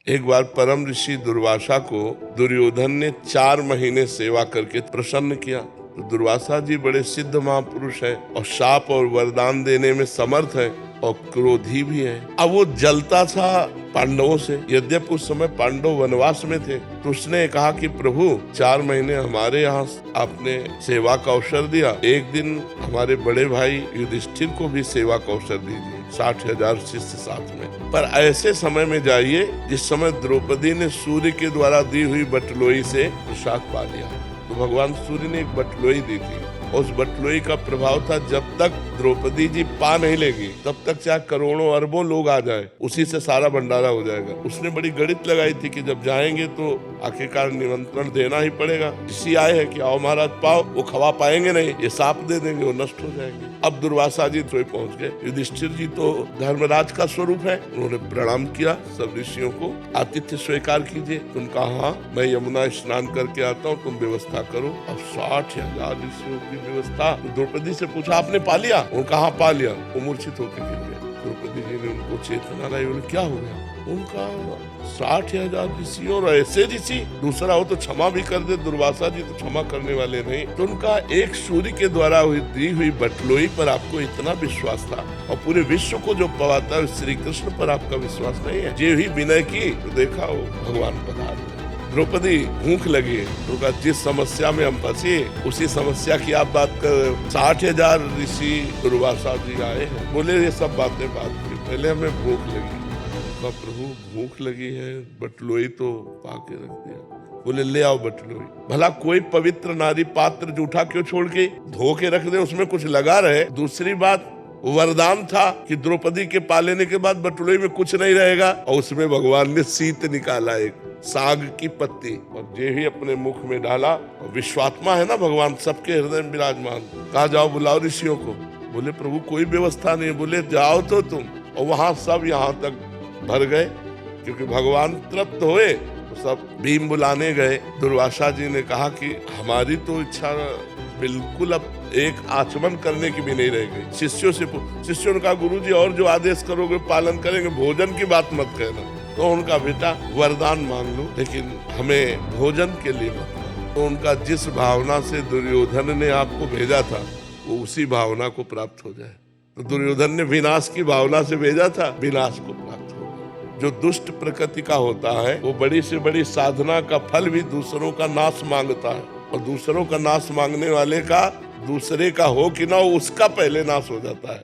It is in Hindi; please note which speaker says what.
Speaker 1: एक बार परम ऋषि दुर्वासा को दुर्योधन ने 4 महीने सेवा करके प्रसन्न किया। तो दुर्वासा जी बड़े सिद्ध महापुरुष हैं और शाप और वरदान देने में समर्थ है और क्रोधी भी है। अब वो जलता था पांडवों से, यद्यपि उस समय पांडव वनवास में थे। तो उसने कहा कि प्रभु 4 महीने हमारे यहाँ आपने सेवा का अवसर दिया, एक दिन हमारे बड़े भाई युधिष्ठिर को भी सेवा का अवसर दीजिए, 60,000 शिष्य साथ में। पर ऐसे समय में जाइए जिस समय द्रौपदी ने सूर्य के द्वारा दी हुई बटलोई से प्रसाद पा लिया। तो भगवान सूर्य ने एक बटलोई दी थी, उस बटलोई का प्रभाव था जब तक द्रौपदी जी पा नहीं लेगी तब तक चाहे करोड़ों अरबों लोग आ जाए उसी से सारा भंडारा हो जाएगा। उसने बड़ी गणित लगाई थी कि जब जाएंगे तो आखिरकार निमंत्रण देना ही पड़ेगा। इसी आए है कि आओ महाराज पाओ, वो खवा पाएंगे नहीं, ये साप दे देंगे, वो नष्ट हो जाएंगे। अब दुर्वासा जी तो पहुंच गए। युधिष्ठिर जी तो धर्मराज का स्वरूप है, उन्होंने प्रणाम किया सब ऋषियों को, आतिथ्य स्वीकार कीजिए। उनका हाँ मैं यमुना स्नान करके आता हूँ, तुम व्यवस्था करो। अब 60,000 ऋषियों की व्यवस्था। तो द्रौपदी से पूछा आपने पा लिया? उनका हाँ पा लिया। वो मूर्छित होकर गिर गए। द्रौपदी जी ने उनको चेतना लाई, बोले क्या हो गया? उनका 60,000 ऋषि और ऐसे ऋषि, दूसरा हो तो क्षमा भी कर दे, दुर्वासा जी तो क्षमा करने वाले नहीं। तो उनका एक सूर्य के द्वारा दी हुई बटलोई पर आपको इतना विश्वास था और पूरे विश्व को जो पवाता है श्री कृष्ण पर आपका विश्वास नहीं है। जे ही विनय की तो देखा हो भगवान पधार। द्रौपदी भूख लगी, तो जिस समस्या में हम फंसे उसी समस्या की आप बात कर। 60,000 ऋषि दुर्वासा जी आए हैं, बोले ये सब बातें बात की, पहले हमें भूख लगी। प्रभु भूख लगी है, बटलोई तो पाके रख दिया। बोले ले आओ बटलोई। भला कोई पवित्र नारी पात्र जूठा क्यों छोड़ के धो के रख दे, उसमें कुछ लगा रहे। दूसरी बात वरदान था कि द्रौपदी के पा लेने के बाद बटलोई में कुछ नहीं रहेगा, और उसमें भगवान ने शीत निकाला, एक साग की पत्ती, और जे ही अपने मुख में डाला। और विश्वात्मा है ना भगवान, सबके हृदय में विराजमान। कहा जाओ बुलाओ ऋषियों को। बोले प्रभु कोई व्यवस्था नहीं। बोले जाओ तो तुम। और वहां सब यहाँ तक भर गए, क्योंकि भगवान तृप्त हुए तो सब भीम बुलाने गए। दुर्वासा जी ने कहा कि हमारी तो इच्छा बिल्कुल अब एक आचमन करने की भी नहीं रह गई। शिष्यों ने कहा गुरुजी और जो आदेश करोगे पालन करेंगे, भोजन की बात मत कहना। तो उनका बेटा वरदान मांग लो, लेकिन हमें भोजन के लिए मत। तो उनका जिस भावना से दुर्योधन ने आपको भेजा था वो उसी भावना को प्राप्त हो जाए। तो दुर्योधन ने विनाश की भावना से भेजा था, विनाश को प्राप्त हो गया। जो दुष्ट प्रकृति का होता है वो बड़ी से बड़ी साधना का फल भी दूसरों का नाश मांगता है, और दूसरों का नाश मांगने वाले का दूसरे का हो कि ना हो उसका पहले नाश हो जाता है।